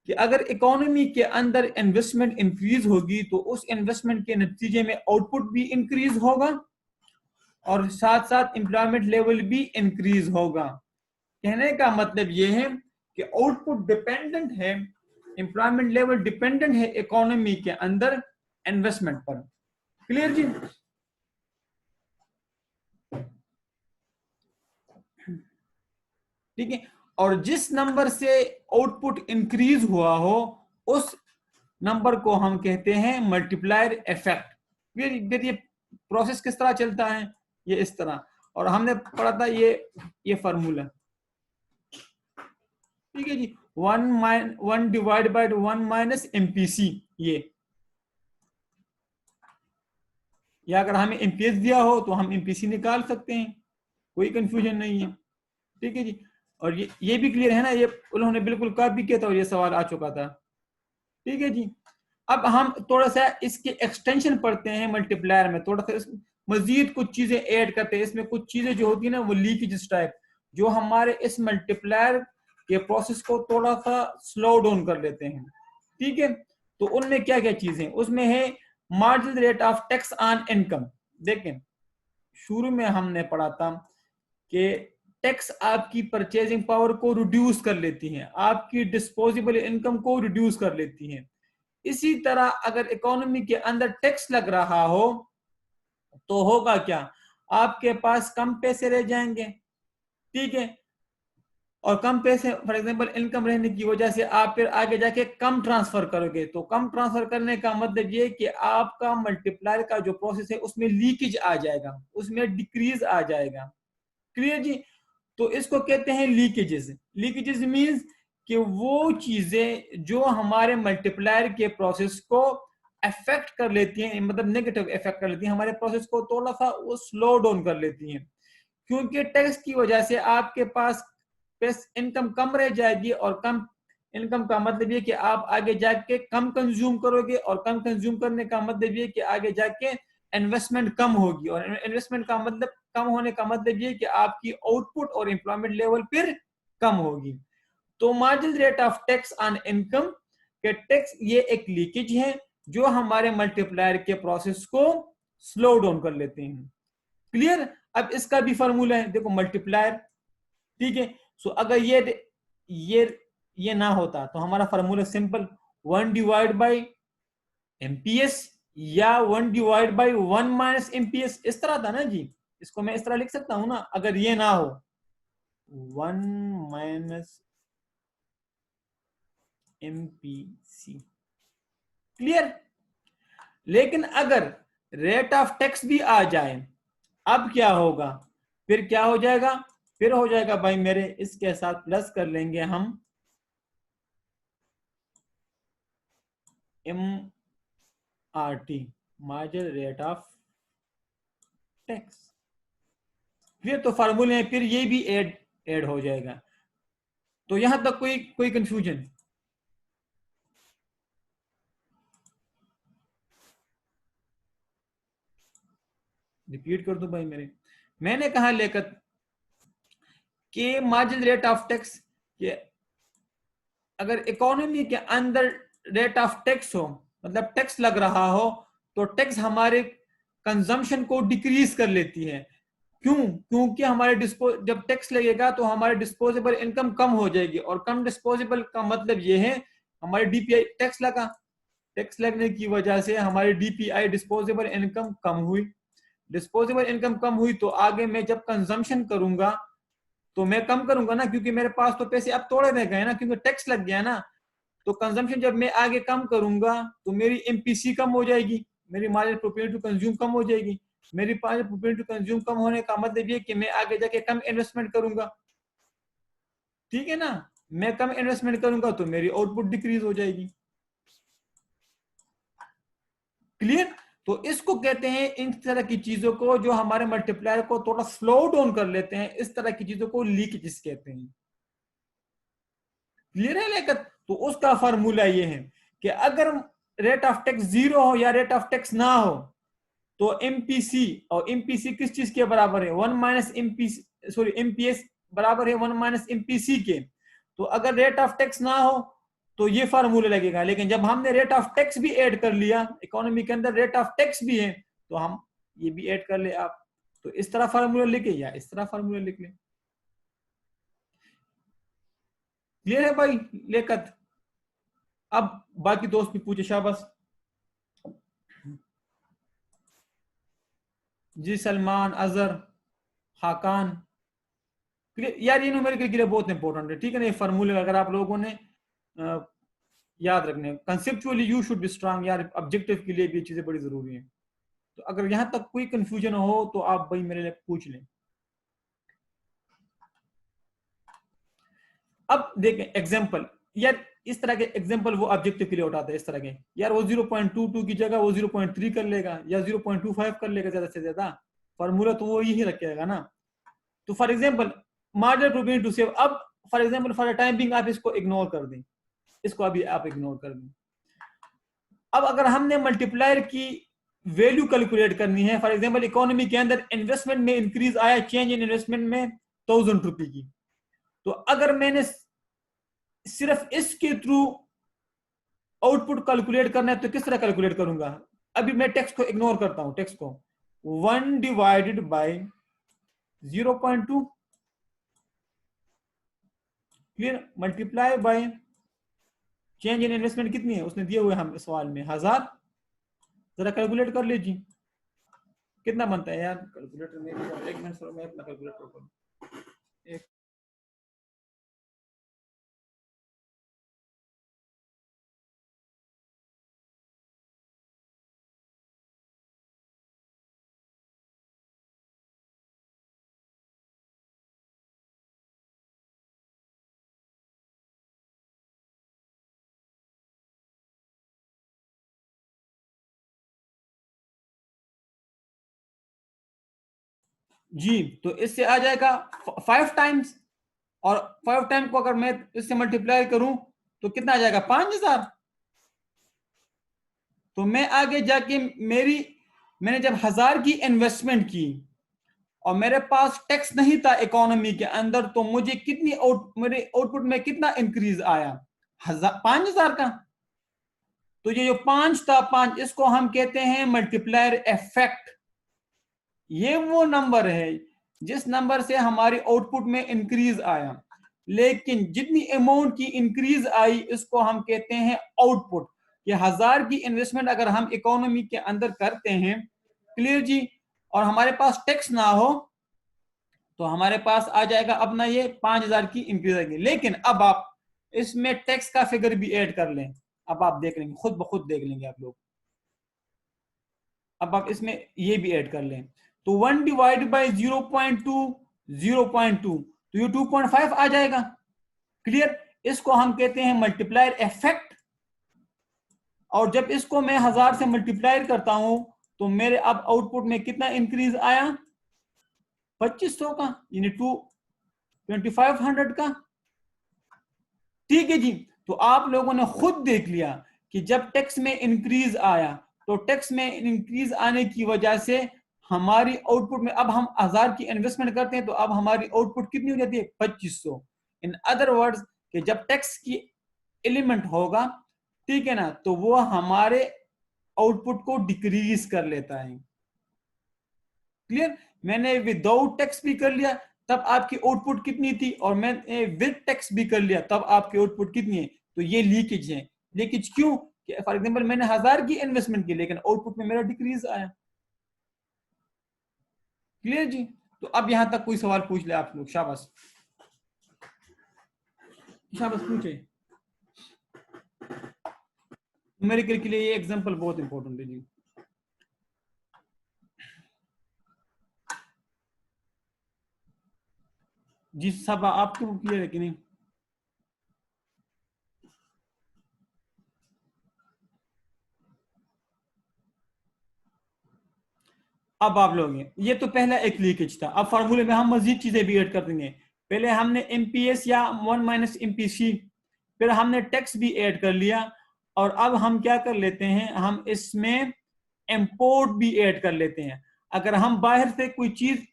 कि अगर इकोनॉमी के अंदर इन्वेस्टमेंट इंक्रीज होगी तो उस इन्वेस्टमेंट के नतीजे में आउटपुट भी इंक्रीज होगा और साथ साथ एम्प्लॉयमेंट लेवल भी इंक्रीज होगा। कहने का मतलब यह है कि आउटपुट डिपेंडेंट है, एम्प्लॉयमेंट लेवल डिपेंडेंट है इकोनॉमी के अंदर इन्वेस्टमेंट पर। क्लियर जी? ठीक है। और जिस नंबर से आउटपुट इंक्रीज हुआ हो उस नंबर को हम कहते हैं मल्टीप्लायर इफेक्ट। फिर ये प्रोसेस किस तरह चलता है, ये इस तरह, और हमने पढ़ा था ये फार्मूला। ठीक है जी, 1 डिवाइड बाय 1 माइनस एमपीसी। ये या अगर हमें एमपीएस दिया हो तो हम एमपीसी निकाल सकते हैं, कोई कंफ्यूजन नहीं है। ठीक है जी, और ये भी क्लियर है ना, ये उन्होंने बिल्कुल कॉपी किया था और ये सवाल आ चुका था। ठीक है जी, अब हम थोड़ा सा इसके एक्सटेंशन पढ़ते हैं मल्टीप्लायर में, थोड़ा सा मजीद कुछ चीजें ऐड करते हैं इसमें। कुछ चीजें जो होती है ना वो लीकेज टाइप, जो हमारे इस मल्टीप्लायर के प्रोसेस को थोड़ा सा स्लो डाउन कर लेते हैं। ठीक है, तो उनमें क्या क्या चीजें, उसमें है marginal rate of tax on income. देखें, शुरू में हमने पढ़ा था कि टैक्स आपकी परचेजिंग पावर को रिड्यूस कर लेती है, आपकी डिस्पोजेबल इनकम को रिड्यूस कर लेती है। इसी तरह अगर इकोनॉमी के अंदर टैक्स लग रहा हो तो होगा क्या, आपके पास कम पैसे रह जाएंगे। ठीक है, और कम पैसे फॉर एग्जांपल इनकम रहने की वजह से आप फिर आगे जाके कम ट्रांसफर करोगे, तो कम ट्रांसफर करने का मतलब ये कि आपका मल्टीप्लायर का जो प्रोसेस है उसमें लीकेज आ जाएगा, उसमें डिक्रीज आ जाएगा। क्लियर जी? तो इसको कहते हैं लीकेजेस। लीकेजेस मींस कि वो चीजें जो हमारे मल्टीप्लायर के प्रोसेस को अफेक्ट कर लेती हैं, मतलब नेगेटिव इफेक्ट कर लेती हैं हमारे प्रोसेस को, थोड़ा सा वो स्लो डाउन कर लेती हैं। क्योंकि टैक्स की वजह से आपके पास इनकम कम रह जाएगी, और कम इनकम का मतलब ये कि आप आगे जाके कम कंज्यूम करोगे, और कम कंज्यूम करने का मतलब ये कि आगे जाके इन्वेस्टमेंट कम होगी, और इन्वेस्टमेंट का मतलब कम होने का मतलब ये कि आपकी आउटपुट और एम्प्लॉयमेंट लेवल फिर कम होगी। तो marginal rate of tax on income के टैक्स ये एक लीकेज है जो हमारे मल्टीप्लायर के प्रोसेस को स्लो डाउन कर लेते हैं। क्लियर? अब इसका भी फॉर्मूला है, देखो मल्टीप्लायर। ठीक है, सो अगर ये ना होता तो हमारा formula simple 1 divide by MPS या 1 डिवाइड बाई 1 माइनस एमपीएस, इस तरह था ना जी। इसको मैं इस तरह लिख सकता हूं ना, अगर ये ना हो 1 माइनस एमपीसी। क्लियर? लेकिन अगर रेट ऑफ टैक्स भी आ जाए, अब क्या होगा, फिर क्या हो जाएगा, फिर हो जाएगा भाई मेरे, इसके साथ प्लस कर लेंगे हम MRT, marginal rate of tax. फिर तो फार्मूले में फिर ये भी ऐड हो जाएगा। तो यहां तक कोई कंफ्यूजन? रिपीट कर दो भाई मेरे, मैंने कहा लेकर कि मार्जिनल रेट ऑफ टैक्स के अगर इकोनॉमी के अंदर रेट ऑफ टैक्स हो, मतलब टैक्स लग रहा हो, तो टैक्स हमारे कंजम्पशन को डिक्रीज कर लेती है। क्यों? क्योंकि हमारे जब टैक्स लगेगा तो हमारे डिस्पोजेबल इनकम कम हो जाएगी, और कम डिस्पोजेबल का मतलब ये है हमारे डीपीआई टैक्स लगा, टैक्स लगने की वजह से हमारी डीपीआई डिस्पोजेबल इनकम कम हुई। डिस्पोजेबल इनकम कम हुई तो आगे मैं जब कंजम्पशन करूंगा तो मैं कम करूंगा ना, क्योंकि मेरे पास तो पैसे अब थोड़े रह गए ना, क्योंकि टैक्स लग गया ना। तो कंजम्पशन जब मैं आगे कम करूंगा तो मेरी एमपीसी कम हो जाएगी, मेरी मार्जिनल प्रोपेनिटी टू कंज्यूम कम हो जाएगी। मेरी मार्जिनल प्रोपेनिटी टू कंज्यूम कम होने का मतलब ये कि मैं आगे जाके कम इन्वेस्टमेंट करूंगा। ठीक है ना, मैं कम इन्वेस्टमेंट करूंगा तो मेरी आउटपुट डिक्रीज हो जाएगी। क्लियर? तो इसको कहते हैं, इन तरह की चीजों को जो हमारे मल्टीप्लायर को थोड़ा स्लो डाउन कर लेते हैं, इस तरह की चीजों को लीकेजेस कहते हैं। क्लियर है लेकर? तो उसका फॉर्मूला ये है कि अगर रेट ऑफ टैक्स जीरो हो या रेट ऑफ टैक्स ना हो तो एमपीसी, और एमपीसी किस चीज के बराबर है, 1 माइनस एमपीसी, एमपीएस बराबर है 1 माइनस एमपीसी के। तो अगर रेट ऑफ टैक्स ना हो तो ये फार्मूला लगेगा। लेकिन जब हमने रेट ऑफ टैक्स भी ऐड कर लिया, इकोनॉमी के अंदर रेट ऑफ टैक्स भी है, तो हम ये भी ऐड कर ले आप, तो इस तरह फार्मूला लिखे या इस तरह फार्मूला लिख ले। क्लियर है भाई लेकत? अब बाकी दोस्त भी पूछे शाबाश। जी सलमान, अजहर, हाकान, यार ये न्यूमेरिकल के लिए बहुत इंपॉर्टेंट है, ठीक है ना। ये फार्मूले अगर आप लोगों ने याद रखने, conceptually you should be strong यार, ऑब्जेक्टिव के लिए भी ये चीजें बड़ी जरूरी हैं। तो अगर यहां तक कोई कंफ्यूजन हो तो आप भाई मेरे लिए पूछ लें। अब देखें एग्जांपल, यार इस तरह के एग्जांपल वो ऑब्जेक्टिव के लिए उठाते हैं इस तरह के, यार वो 0.22 की जगह वो 0.3 कर लेगा या 0.25 कर लेगा ज्यादा से ज्यादा, फार्मूला तो वो यही रखेगा ना। तो for example marginal probability to save, अब for example for time being आप इसको इग्नोर कर दें, इसको अभी आप इग्नोर कर दें। अब अगर हमने मल्टीप्लायर की वैल्यू कैलकुलेट करनी है, फॉर एग्जांपल इकोनॉमी के अंदर इन्वेस्टमेंट में इंक्रीज आया, चेंज इन इन्वेस्टमेंट में 1000 रुपए की, तो अगर मैंने सिर्फ इसके थ्रू आउटपुट कैलकुलेट करना है तो किस तरह कैलकुलेट करूंगा? अभी मैं टेक्स्ट को इग्नोर करता हूं, टेक्स्ट को 1 divided by 0.2, clear, multiply by change in investment कितनी है उसने दिए हुए हम सवाल में 1000, जरा कैलकुलेट कर लीजिए कितना बनता है यार। कैलकुलेटर में एक मिनट सर, मैं अपना कैलकुलेटर करूं एक, जी तो इससे आ जाएगा 5 टाइम्स, और 5 टाइम को अगर मैं इससे मल्टीप्लाई करूं तो कितना आ जाएगा 5000। तो मैं आगे जाके मैंने जब 1000 की इन्वेस्टमेंट की और मेरे पास टैक्स नहीं था इकोनॉमी के अंदर, तो मुझे मेरे आउटपुट में कितना इंक्रीज आया? 5000 का। तो ये जो 5 था, 5, इसको हम कहते हैं मल्टीप्लायर इफेक्ट। ये वो नंबर है जिस नंबर से हमारे आउटपुट में इंक्रीज आया, लेकिन जितनी अमाउंट की इंक्रीज आई इसको हम कहते हैं आउटपुट। ये 1000 की इन्वेस्टमेंट अगर हम इकोनॉमी के अंदर करते हैं, क्लियर जी, और हमारे पास टैक्स ना हो तो हमारे पास आ जाएगा अपना ये 5000 की इंक्रीज आएगी। लेकिन अब आप इसमें टैक्स का फिगर भी ऐड कर लें, अब आप देख लेंगे, खुद ब खुद देख लेंगे आप लोग। अब आप इसमें ये भी ऐड कर लें, तो 1 डिवाइड बाई 0.2 0.2, तो ये 2.5 आ जाएगा, क्लियर। इसको हम कहते हैं मल्टीप्लायर इफेक्ट। और जब इसको मैं 1000 से मल्टीप्लाई करता हूं तो मेरे अब आउटपुट में कितना इंक्रीज आया? 2500 का, यानी 2500 का, ठीक है जी। तो आप लोगों ने खुद देख लिया कि जब टैक्स में इंक्रीज आया तो टैक्स में इंक्रीज आने की वजह से हमारी आउटपुट में, अब हम 1000 की इन्वेस्टमेंट करते हैं तो अब हमारी आउटपुट कितनी हो जाती है? 2500। इन अदर वर्ड्स कि जब टैक्स की एलिमेंट होगा, ठीक है ना, तो वो हमारे आउटपुट को डिक्रीज कर लेता है, क्लियर। मैंने विदाउट टैक्स भी कर लिया तब आपकी आउटपुट कितनी थी, और मैंने विद टैक्स भी कर लिया तब आपकी आउटपुट कितनी है। तो ये लीकेज है। लीकेज क्यों? फॉर एग्जांपल मैंने 1000 की इन्वेस्टमेंट की लेकिन आउटपुट में मेरा डिक्रीज आया, क्लियर जी। तो अब यहां तक कोई सवाल पूछ ले आप लोग, शाबाश शाबाश पूछे। न्यूमेरिकल के लिए ये एग्जांपल बहुत इंपॉर्टेंट है जी। जी सब आपको क्लियर है कि नहीं? अब आप लोग ये तो पहला एक लीकेज था। अब फार्मूले में हम मजीद चीजें भी ऐड कर देंगे। पहले हमने एमपीएस या 1 माइनस एमपीसी, फिर हमने टैक्स भी ऐड कर लिया, और अब हम क्या कर लेते हैं, हम इसमें इंपोर्ट भी ऐड कर लेते हैं। अगर हम बाहर से कोई चीज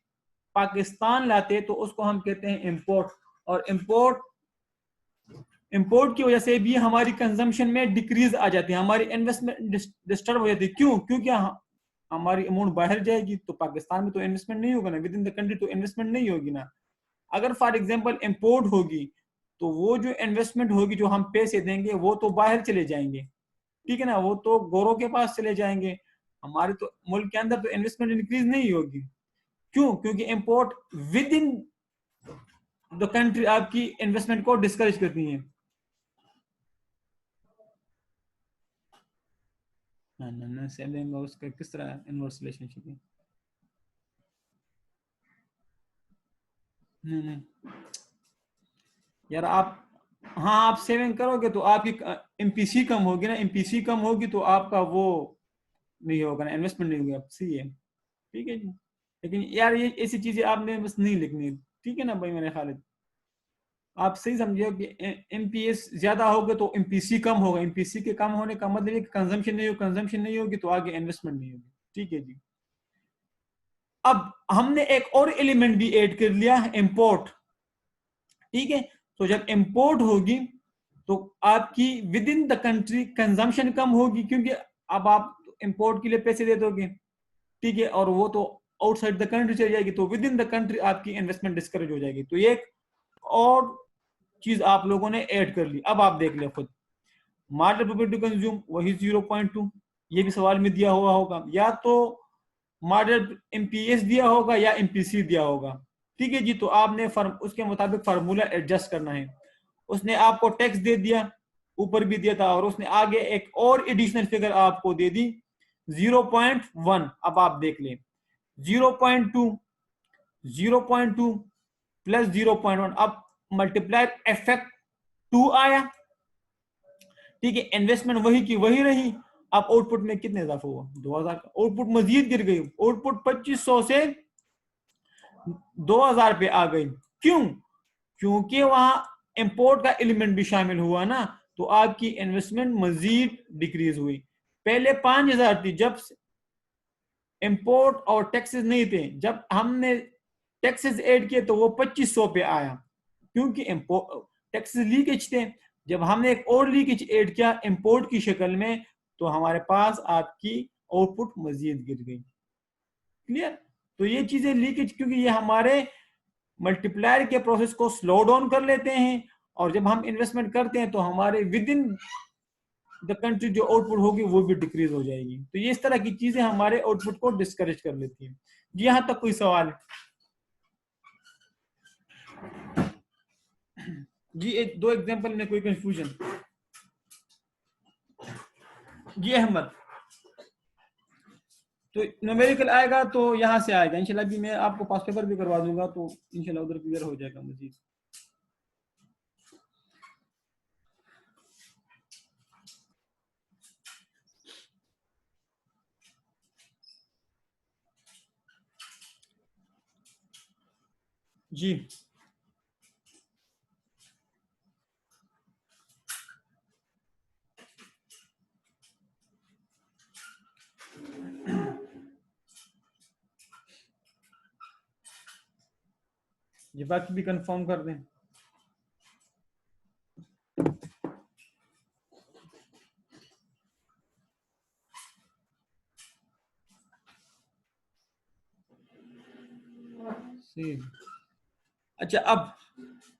पाकिस्तान लाते तो उसको हम कहते हैं इंपोर्ट, और इंपोर्ट इंपोर्ट की वजह से भी हमारी कंजम्पशन में डिक्रीज आ जाती है, हमारी इन्वेस्टमेंट डिस्टर्ब हो जाती है। क्यों? क्योंकि हमारी अमाउंट बाहर जाएगी तो पाकिस्तान में तो इन्वेस्टमेंट नहीं होगा ना, विद इन द कंट्री तो इन्वेस्टमेंट नहीं होगी ना। अगर फॉर एग्जांपल इंपोर्ट होगी तो वो जो इन्वेस्टमेंट होगी, जो हम पैसे देंगे वो तो बाहर चले जाएंगे, ठीक है ना, वो तो गोरों के पास चले जाएंगे, हमारे तो मुल्क के अंदर तो इन्वेस्टमेंट इंक्रीज नहीं होगी। क्यों? क्योंकि import with in the country आपकी इन्वेस्टमेंट को डिस्करेज करती है। ना सेविंग और उसका किस तरह इनवर्स रिलेशनशिप है? नहीं यार, आप, हाँ आप सेविंग करोगे तो आपकी एमपीसी कम होगी ना, एमपीसी कम होगी तो आपका वो नहीं होगा ना, इन्वेस्टमेंट नहीं होगी, आप सही है, ठीक है जी। लेकिन यार ये ऐसी चीजें आपने बस नहीं लिखनी, ठीक है ना भाई मेरे ख्याल, आप सही समझिए कि एमपीएस ज्यादा होगा तो एमपीसी कम होगा, एमपीसी के कम होने का मतलब है कि कंजम्पशन नहीं होगी, कंजम्पशन नहीं होगी तो आगे इन्वेस्टमेंट नहीं होगी, ठीक है जी। अब हमने एक और एलिमेंट भी ऐड कर लिया, इंपोर्ट, ठीक है। तो जब इंपोर्ट होगी तो आपकी within the country consumption कम होगी, क्योंकि अब आप इंपोर्ट के लिए पैसे दे दोगे, ठीक है, और वो तो आउटसाइड द कंट्री चली जाएगी, तो विद इन द कंट्री आपकी इन्वेस्टमेंट डिस्करेज हो जाएगी। तो ये एक और चीज आप लोगों ने ऐड कर ली। अब आप देख ले खुद, मार्जिनल प्रॉफिट टू कंज्यूम वही 0.2, ये भी सवाल में दिया हुआ होगा, या तो मार्जिनल एमपीएस दिया होगा या एमपीसी दिया होगा, ठीक है जी। तो आपने उसके मुताबिक फार्मूला एडजस्ट करना है। उसने आपको टैक्स दे दिया, ऊपर भी दिया था, और उसने आगे एक और एडिशनल फिगर आपको दे दी 0.1। अब आप देख लें 0.2, 0.2 प्लस 0.1, अब मल्टीप्लायर इफेक्ट 2 आया, ठीक है, इन्वेस्टमेंट वही की वही रही। अब आउटपुट में कितने इजाफा हुआ? 2000 का आउटपुट मजीद गिर गई, आउटपुट 2500 से 2000 पे आ गई। क्यों? क्योंकि वहां इंपोर्ट का एलिमेंट भी शामिल हुआ ना, तो आपकी इन्वेस्टमेंट मजीद डिक्रीज हुई। पहले 5000 थी जब इंपोर्ट और टैक्सेस नहीं थे, जब हमने टैक्सेस ऐड किए तो वो 2500 पे आया, क्योंकि इंपोर्ट टैक्सेस लीकेज थे। जब हमने एक और लीकेज ऐड किया इंपोर्ट की शक्ल में, तो हमारे पास आपकी आउटपुट मजीद गिर गई। क्लियर? तो ये चीजें लीकेज, क्योंकि ये हमारे मल्टीप्लायर के प्रोसेस को स्लो डाउन कर लेते हैं, और जब हम इन्वेस्टमेंट करते हैं तो हमारे विद इन द कंट्री जो आउटपुट होगी वो भी डिक्रीज हो जाएगी। तो ये इस तरह की चीजें हमारे आउटपुट को डिस्करेज कर लेती है जी। यहां तक कोई सवाल जी? एक दो एग्जांपल में कोई कंफ्यूजन जी? अहमद, तो न्यूमेरिकल आएगा तो यहाँ से आएगा इंशाल्लाह, भी मैं आपको पास पेपर भी करवा दूंगा, तो इंशाल्लाह उधर क्लियर हो जाएगा मजीद। जी ये बाकी भी कंफर्म कर दें। अच्छा, अब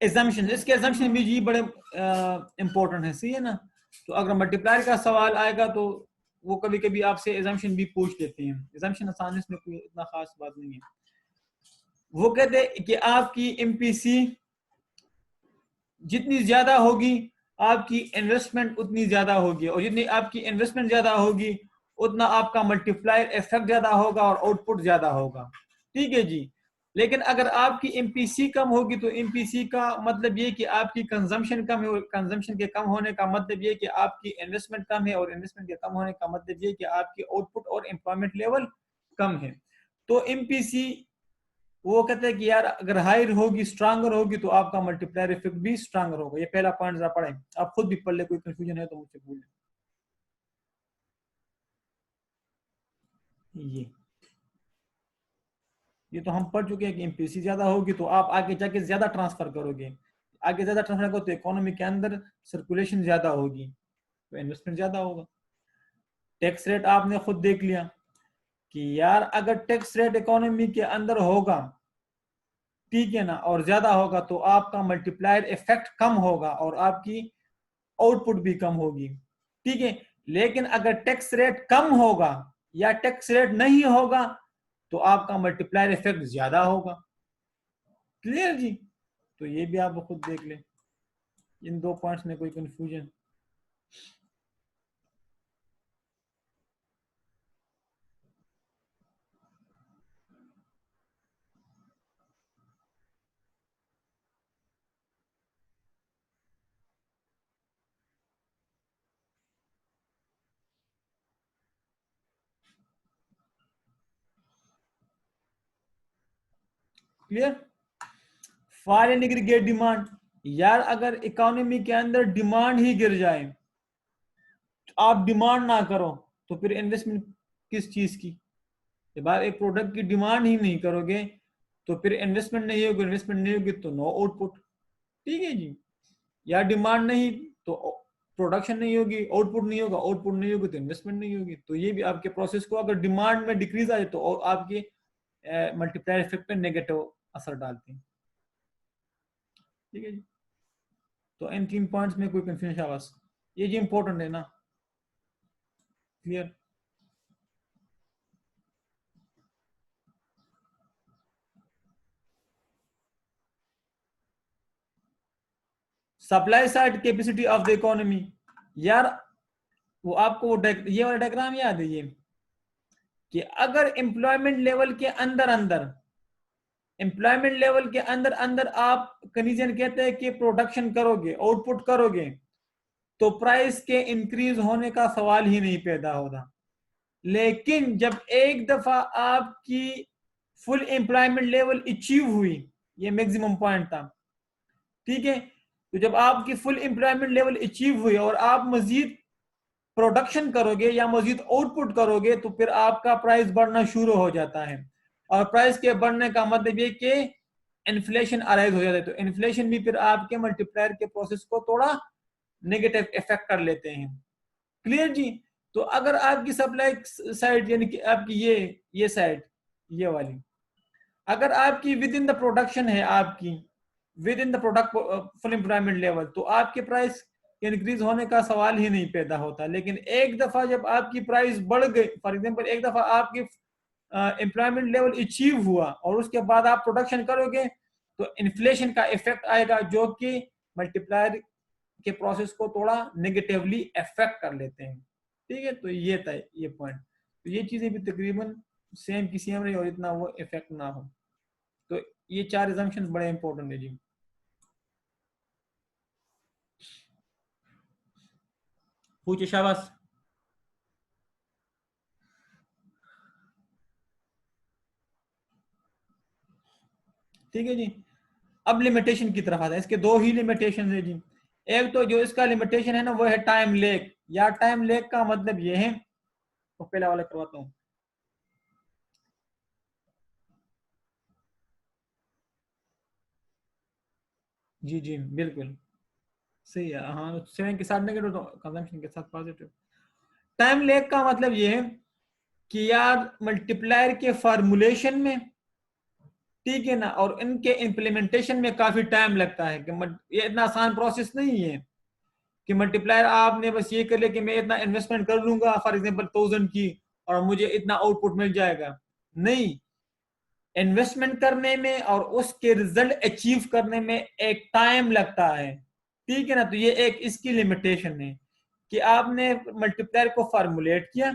एजम्पशन, इसके एजम्पशन भी जी बड़े इंपॉर्टेंट है, सही है ना। तो अगर मल्टीप्लायर का सवाल आएगा तो वो कभी कभी आपसे एजम्पशन भी पूछ लेते हैं। एजम्पशन आसान है, इसमें कोई इतना खास बात नहीं है। वो कहते हैं कि आपकी एमपीसी जितनी ज्यादा होगी आपकी इन्वेस्टमेंट उतनी ज्यादा होगी, और जितनी आपकी इन्वेस्टमेंट ज्यादा होगी उतना आपका मल्टीप्लायर इफेक्ट ज्यादा होगा और आउटपुट ज्यादा होगा, ठीक है जी। लेकिन अगर आपकी एमपीसी कम होगी तो एमपीसी का मतलब ये कि आपकी कंजम्पशन कम है, और कंजम्पशन के कम होने का मतलब ये कि आपकी इन्वेस्टमेंट कम है, और इन्वेस्टमेंट के कम होने का मतलब ये कि आपकी आउटपुट और एम्प्लॉयमेंट लेवल कम है। तो एमपीसी वो कहते हैं कि यार अगर हायर होगी, स्ट्रांगर होगी, तो आपका मल्टीप्लायर इफेक्ट भी स्ट्रांगर होगा। ये पहला पॉइंट जरा पढ़ें, आप खुद भी पढ़ ले, कोई कंफ्यूजन है तो मुझसे पूछ लें। ये तो हम पढ़ चुके हैं कि एमपीसी ज्यादा होगी तो आप आगे जाके ज्यादा ट्रांसफर करोगे। आगे ज्यादा ट्रांसफर को तो इकोनॉमी के अंदर सर्कुलेशन ज्यादा होगी, तो इन्वेस्टमेंट ज्यादा होगा। टैक्स रेट आपने खुद देख लिया कि यार अगर टैक्स रेट इकोनॉमी के अंदर होगा, ठीक है ना, और ज्यादा होगा तो आपका मल्टीप्लायर इफेक्ट कम होगा और आपकी आउटपुट भी कम होगी, ठीक है। लेकिन अगर टैक्स रेट कम होगा या टैक्स रेट नहीं होगा तो आपका मल्टीप्लायर इफेक्ट ज्यादा होगा। क्लियर जी? तो ये भी आप खुद देख लें, इन दो पॉइंट्स में कोई confusion? Clear? Foreign aggregate demand, यार अगर इकोनॉमी के अंदर डिमांड ही गिर जाए, तो आप डिमांड ना करो तो फिर इन्वेस्टमेंट किस चीज की? जब आप एक प्रोडक्ट की डिमांड ही नहीं करोगे तो फिर इन्वेस्टमेंट नहीं होगी, इन्वेस्टमेंट नहीं होगी तो नो आउटपुट, ठीक है जी। या डिमांड नहीं तो प्रोडक्शन नहीं होगी, आउटपुट नहीं होगा, आउटपुट नहीं होगी तो इन्वेस्टमेंट नहीं होगी। तो ये भी आपके प्रोसेस को अगर डिमांड में डिक्रीज आ जाए तो आपके मल्टीप्लायर इफेक्ट पे नेगेटिव असर डालते हैं, ठीक है जी। तो इन 3 पॉइंट्स में कोई कंफ्यूजन शाबाश, ये जी इंपॉर्टेंट है ना? Clear? Supply side capacity of the economy, यार वो आपको ये वाला डायग्राम याद है ये, कि अगर एम्प्लॉयमेंट लेवल के अंदर अंदर एम्प्लॉयमेंट लेवल के अंदर अंदर आप कंडीशन कहते हैं कि प्रोडक्शन करोगे, आउटपुट करोगे, तो प्राइस के इंक्रीज होने का सवाल ही नहीं पैदा होता। लेकिन जब एक दफा आपकी फुल एम्प्लॉयमेंट लेवल अचीव हुई, ये मैक्सिमम पॉइंट था, ठीक है, तो जब आपकी फुल एम्प्लॉयमेंट लेवल अचीव हुई और आप मजीद प्रोडक्शन करोगे या मजीद आउटपुट करोगे तो फिर आपका प्राइस बढ़ना शुरू हो जाता है। और प्राइस के बढ़ने का मतलब ये कि इन्फ्लेशन अराइज हो जाता है, तो इन्फ्लेशन भी फिर आपके मल्टीप्लायर के प्रोसेस को थोड़ा नेगेटिव इफेक्ट कर लेते हैं। क्लियर जी? तो अगर आपकी सप्लाई साइड यानी कि आपकी ये साइड, ये वाली, अगर आपकी विद इन द प्रोडक्शन है, आपकी within the product full employment level, तो आपके प्राइस इंक्रीज होने का सवाल ही नहीं पैदा होता। लेकिन एक दफा जब आपकी प्राइस बढ़ गई, फॉर एग्जांपल एक दफा आपकी एम्प्लॉयमेंट लेवल अचीव हुआ और उसके बाद आप प्रोडक्शन करोगे तो इन्फ्लेशन का इफेक्ट आएगा जो कि मल्टीप्लायर के प्रोसेस को थोड़ा नेगेटिवली इफेक्ट कर लेते हैं, ठीक है। तो ये था ये पॉइंट, तो ये चीजें भी तकरीबन सेम की सेम रही और इतना वो इफेक्ट ना हो। तो ये 4 assumptions बड़े इंपॉर्टेंट है जी। पूछे शाबाश। ठीक है जी। अब लिमिटेशन की तरफ आता है, इसके दो ही लिमिटेशन है जी। एक तो जो इसका लिमिटेशन है ना वो है टाइम लेग, या टाइम लेग का मतलब ये है, तो पहला वाला करवाता हूँ। जी जी बिल्कुल सही है, हाँ 7 के साथ नेगेटिव तो कंजम्पशन के साथ पॉजिटिव। टाइम लेग का मतलब ये है कि यार मल्टीप्लायर के फॉर्मुलेशन में, ठीक है ना, और इनके इम्प्लीमेंटेशन में काफी टाइम लगता है कि ये इतना आसान प्रोसेस नहीं है कि मल्टीप्लायर आपने बस ये कर लिया कि मैं इतना इन्वेस्टमेंट कर लूंगा फॉर एग्जांपल 1000 की और मुझे इतना आउटपुट मिल जाएगा। नहीं, इन्वेस्टमेंट करने में और उसके रिजल्ट अचीव करने में एक टाइम लगता है, ठीक है ना। तो ये एक इसकी लिमिटेशन है कि आपने मल्टीप्लायर को फॉर्मुलेट किया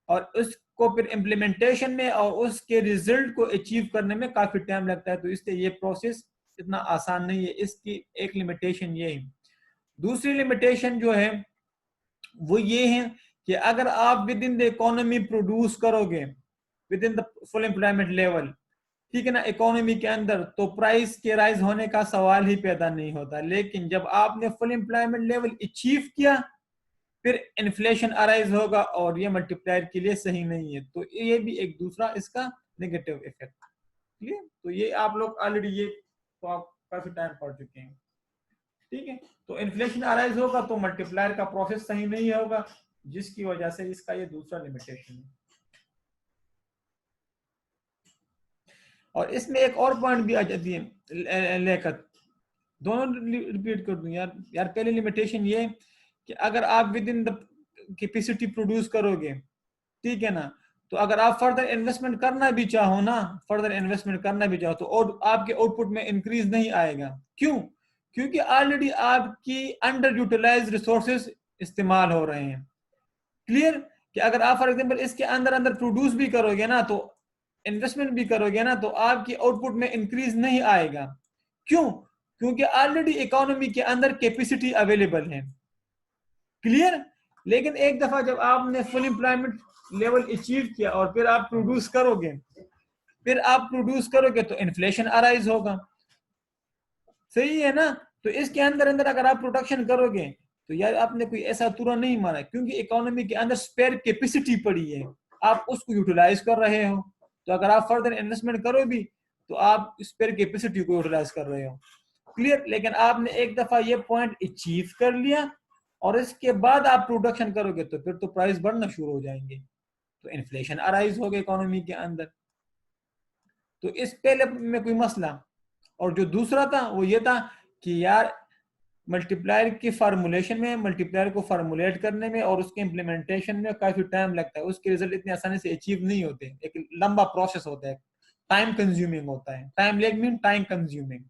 और उसको फिर इम्प्लीमेंटेशन में और उसके रिजल्ट को अचीव करने में काफी टाइम लगता है, तो इसलिए ये प्रोसेस इतना आसान नहीं है, इसकी एक लिमिटेशन ये है। दूसरी लिमिटेशन जो है वो ये है कि अगर आप within the economy produce करोगे within the full employment level, ठीक है ना, इकोनॉमी के अंदर, तो प्राइस के राइज होने का सवाल ही पैदा नहीं होता। लेकिन जब आपने फुल एम्प्लॉयमेंट लेवल अचीव किया फिर इन्फ्लेशन अराइज होगा और ये मल्टीप्लायर के लिए सही नहीं है, तो ये भी एक दूसरा इसका नेगेटिव इफेक्ट। ठीक है, तो ये आप लोग ऑलरेडी ये तो आप काफी टाइम पढ़ चुके हैं। ठीक है, तो इन्फ्लेशन अराइज होगा तो मल्टीप्लायर का प्रोसेस सही नहीं होगा, जिसकी वजह से इसका ये दूसरा लिमिटेशन है। और इसमें एक और पॉइंट भी आ जाती है लेकत, दोनों रिपीट कर दूं यार पहली लिमिटेशन ये कि अगर आप within the capacity produce करोगे, ठीक है ना, तो अगर आप फर्दर इन्वेस्टमेंट करना भी चाहो ना, फर्दर इन्वेस्टमेंट करना भी चाहो तो और आपके आउटपुट में इंक्रीज नहीं आएगा। क्यों? क्योंकि ऑलरेडी आपकी अंडर यूटिलाइज रिसोर्सेज इस्तेमाल हो रहे हैं। क्लियर? कि अगर आप फॉर एग्जांपल इसके अंदर अंदर प्रोड्यूस भी करोगे ना, तो इन्वेस्टमेंट भी करोगे ना, तो आपकी आउटपुट में इंक्रीज नहीं आएगा। क्यों? क्योंकि ऑलरेडी इकोनॉमी के अंदर कैपेसिटी अवेलेबल है। क्लियर? लेकिन एक दफा जब आपने फुल एम्प्लॉयमेंट लेवल अचीव किया और फिर आप प्रोड्यूस करोगे तो इन्फ्लेशन अराइज होगा। सही है ना? तो इसके अंदर अंदर अगर आप प्रोडक्शन करोगे तो यार आपने कोई ऐसा तुरंत नहीं माना, क्योंकि इकोनॉमी के अंदर स्पेयर कैपेसिटी पड़ी है, आप उसको यूटिलाइज कर रहे हो। तो अगर आप फर्दर इन्वेस्टमेंट करो भी तो आप स्पेयर कैपेसिटी को यूटिलाइज कर रहे हो। क्लियर? लेकिन आपने एक दफा ये पॉइंट अचीव कर लिया और इसके बाद आप प्रोडक्शन करोगे तो फिर तो प्राइस बढ़ना शुरू हो जाएंगे, तो इन्फ्लेशन अराइज होगा इकोनॉमी के अंदर। तो इस पहले में कोई मसला। और जो दूसरा था वो ये था कि यार मल्टीप्लायर की फार्मूलेशन में, मल्टीप्लायर को फार्मूलेट करने में और उसके इम्प्लीमेंटेशन में काफी टाइम लगता है, उसके रिजल्ट इतनी आसानी से अचीव नहीं होते, एक लंबा प्रोसेस होता है, टाइम कंज्यूमिंग होता है। Time leg mean time consuming.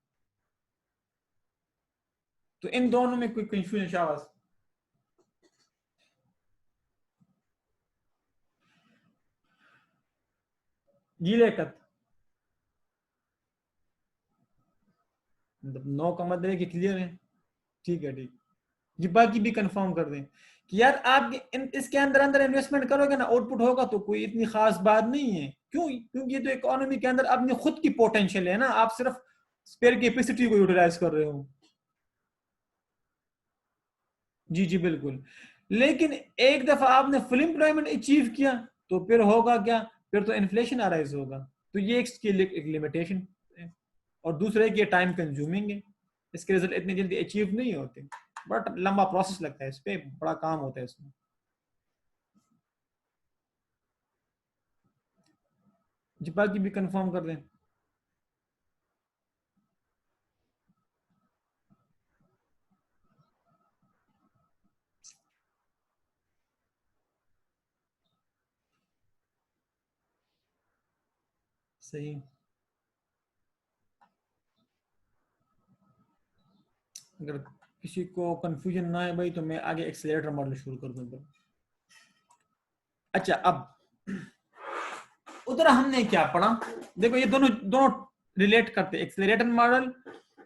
तो इन दोनों में कोई कंफ्यूजन शाबाश। जी लेकत नो का मतलब है कि क्लियर है। ठीक है, ठीक। जी बाकी भी कंफर्म कर दें कि यार आप इसके अंदर अंदर इन्वेस्टमेंट करोगे ना, आउटपुट होगा तो कोई इतनी खास बात नहीं है। क्यों? क्योंकि ये तो इकोनॉमी के अंदर अपनी खुद की पोटेंशियल है ना, आप सिर्फ स्पेयर कैपेसिटी को यूटिलाइज कर रहे हो। जी जी बिल्कुल। लेकिन एक दफा आपने फुल एम्प्लॉयमेंट अचीव किया तो फिर होगा क्या? फिर तो इन्फ्लेशन अराइज होगा। तो ये एक लिमिटेशन है। और दूसरे की टाइम कंज्यूमिंग है, इसके रिजल्ट इतनी जल्दी अचीव नहीं होते, बट लंबा प्रोसेस लगता है, इस पे बड़ा काम होता है इसमें। जी बाकी भी कंफर्म कर दें। सही। अगर किसी को कंफ्यूजन ना है भाई तो मैं आगे एक्सेलरेटर मॉडल शुरू कर दूंगा। अच्छा, अब उधर हमने क्या पढ़ा? देखो ये दोनों दोनों रिलेट करते हैं, एक्सेलरेटर मॉडल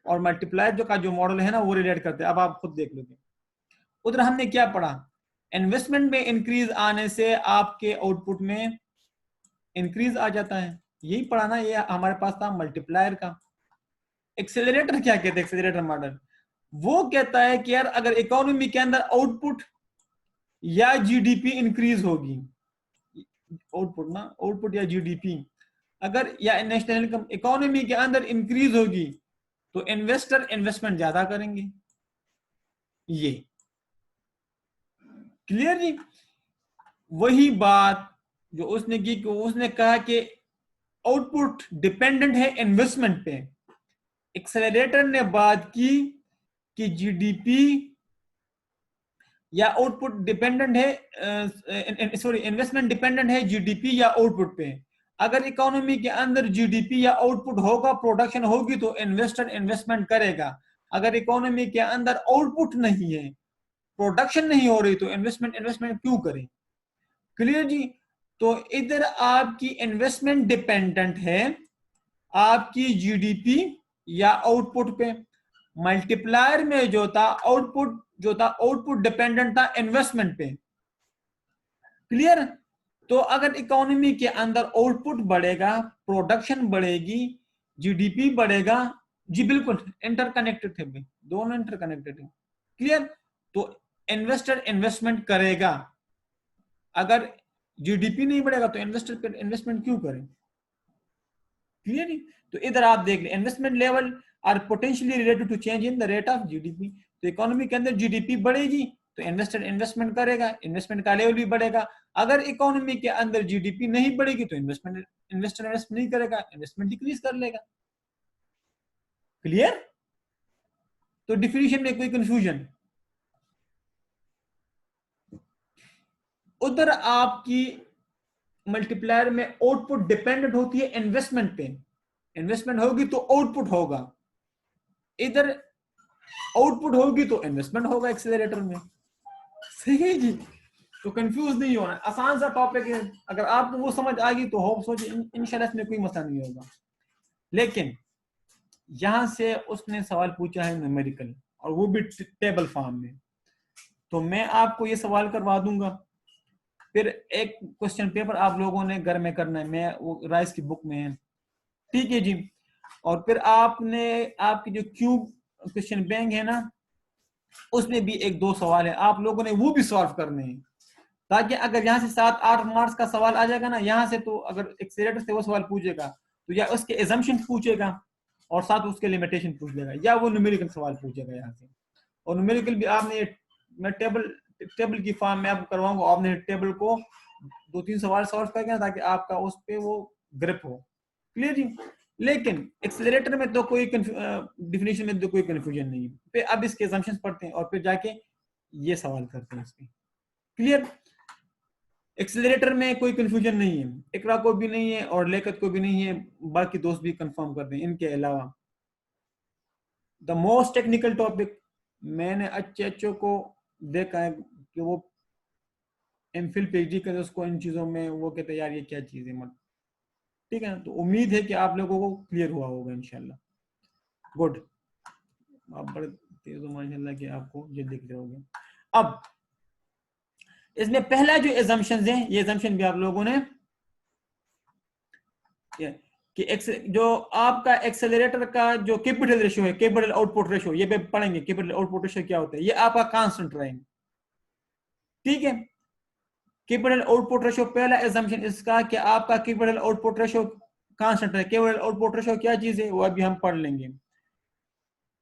और मल्टीप्लायर जो का जो मॉडल है ना वो रिलेट करते हैं। अब आप खुद देख लोगे उधर हमने क्या पढ़ा। इन्वेस्टमेंट में इंक्रीज आने से आपके आउटपुट में इंक्रीज आ जाता है, यही पढ़ा ना। ये हमारे पास था मल्टीप्लायर का। एक्सेलरेटर क्या कहते हैं? एक्सेलरेटर मॉडल वो कहता है कि यार अगर इकोनॉमी के अंदर आउटपुट या जीडीपी इंक्रीज होगी, आउटपुट ना, आउटपुट या जीडीपी अगर या नेशनल इनकम इकोनॉमी के अंदर इंक्रीज होगी तो इन्वेस्टर इन्वेस्टमेंट ज्यादा करेंगे। ये क्लियर जी? वही बात जो उसने की, उसने कहा कि आउटपुट डिपेंडेंट है इन्वेस्टमेंट पे। एक्सेलरेटर ने बात की कि जीडीपी या आउटपुट डिपेंडेंट है, सॉरी इन्वेस्टमेंट डिपेंडेंट है जीडीपी या आउटपुट पे। अगर इकोनॉमी के अंदर जीडीपी या आउटपुट होगा, प्रोडक्शन होगी तो इन्वेस्टर इन्वेस्टमेंट करेगा। अगर इकोनॉमी के अंदर आउटपुट नहीं है, प्रोडक्शन नहीं हो रही, तो इन्वेस्टमेंट क्यों करें? क्लियर जी? तो इधर आपकी इन्वेस्टमेंट डिपेंडेंट है आपकी जीडीपी या आउटपुट पे। मल्टीप्लायर में जो था आउटपुट डिपेंडेंट था इन्वेस्टमेंट पे। क्लियर? तो अगर इकोनॉमी के अंदर आउटपुट बढ़ेगा, प्रोडक्शन बढ़ेगी, जीडीपी बढ़ेगा। जी बिल्कुल इंटरकनेक्टेड थे भाई, दोनों इंटरकनेक्टेड है। क्लियर? तो इन्वेस्टर इन्वेस्टमेंट करेगा। अगर जीडीपी नहीं बढ़ेगा तो इन्वेस्टर इन्वेस्टमेंट क्यों करें? क्लियर? तो इधर आप देख लें investment level are potentially related to change in the rate of GDP. तो इकोनॉमी के अंदर जीडीपी बढ़ेगी तो इन्वेस्टर इन्वेस्टमेंट करेगा, इन्वेस्टमेंट का लेवल भी बढ़ेगा। अगर इकोनॉमी के अंदर जीडीपी नहीं बढ़ेगी तो इन्वेस्टर इन्वेस्ट नहीं करेगा, इन्वेस्टमेंट डिक्रीज कर लेगा। क्लियर? तो डिफिनीशन में कोई कंफ्यूजन? उधर आपकी मल्टीप्लायर में आउटपुट डिपेंडेंट होती है इन्वेस्टमेंट पे, इन्वेस्टमेंट होगी तो आउटपुट होगा, इधर आउटपुट होगी तो इन्वेस्टमेंट होगा एक्सेलरेटर में। सही है जी? तो कंफ्यूज नहीं होना, आसान सा टॉपिक है, अगर आपको वो समझ आ गई तो होप सोच इंशाल्लाह इसमें कोई मसला नहीं होगा। लेकिन यहां से उसने सवाल पूछा है न्यूमेरिकल, और वो भी टेबल फॉर्म में, तो मैं आपको ये सवाल करवा दूंगा, फिर एक क्वेश्चन पेपर आप लोगों ने घर में करना है, मैं वो राइस की बुक में है, ठीक है जी। और फिर आपने आपकी जो क्यूब क्वेश्चन बैंक है ना, उसमें भी एक दो सवाल है, आप लोगों ने वो भी सॉल्व करने हैं, ताकि अगर यहाँ से 7-8 मार्क्स का सवाल आ जाएगा ना यहाँ से, तो अगर एक्सेलरेटर से वो सवाल पूछेगा तो या उसके एजम्पशन पूछेगा और साथ उसके लिमिटेशन पूछ लेगा, या वो न्यूमेरिकल सवाल पूछेगा यहाँ से। और न्यूमेरिकल भी आपने, मैं टेबल की फॉर्म में आपको करवाऊंगा, आपने टेबल को 2-3 सवाल सॉल्व करके ना, ताकि आपका उस पे वो ग्रिप हो। क्लियर जी? लेकिन एक्सेलरेटर में तो कोई डिफिनेशन में तो कोई कंफ्यूजन नहीं है। फिर अब इसके assumptions पढ़ते हैं और फिर जाके ये सवाल करते हैं इसके। क्लियर? एक्सेलरेटर में कोई कंफ्यूजन नहीं है, इकरा को भी नहीं है और लेकत को भी नहीं है, बाकी दोस्त भी कंफर्म कर दें। इनके अलावा द मोस्ट टेक्निकल टॉपिक, मैंने अच्छे को देखा है कि वो एमफिल पीएचडी करते उसको इन चीजों में वो कहते हैं यार ये क्या चीज है मत, ठीक है ना? तो उम्मीद है कि आप लोगों को क्लियर हुआ होगा इंशाल्लाह। गुड, आप बड़े तेज हो माशाल्लाह कि आपको जल्दी क्लियर हो गया। अब इसमें पहला जो एजम्पशंस है, ये एजम्पशन भी आप लोगों ने कि जो आपका एक्सेलरेटर का जो कैपिटल रेशियो है, कैपिटल आउटपुट रेशियो, ये पे पढ़ेंगे कैपिटल आउटपुट रेशियो क्या होता है, ये आपका कांस्टेंट रहेगा, ठीक है? कैपिटल आउटपुट रेशियो पहला एजम्पशन इसका कि आपका कैपिटल आउटपुट रेशियो कांस्टेंट है। कैपिटल आउटपुट रेशियो क्या चीज है वो अभी हम पढ़ लेंगे,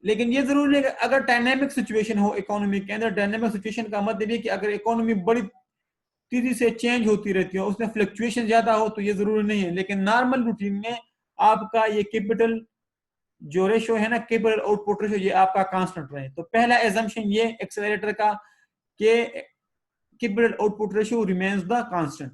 लेकिन ये जरूरी है कि अगर डायनेमिक सिचुएशन हो इकोनॉमी के अंदर, डायनेमिक सिचुएशन का मतलब ये कि अगर इकोनॉमी बड़ी तेजी से चेंज होती रहती है, उसमें फ्लक्चुएशन ज्यादा हो, तो ये जरूरी नहीं है। लेकिन नॉर्मल रूटीन में आपका ये कैपिटल जो रेशियो है ना, कैपिटल आउटपुट रेशियो, ये आपका कांस्टेंट रहे। तो पहला एजम्पशन ये एक्सेलरेटर का कि capital output ratio remains the constant.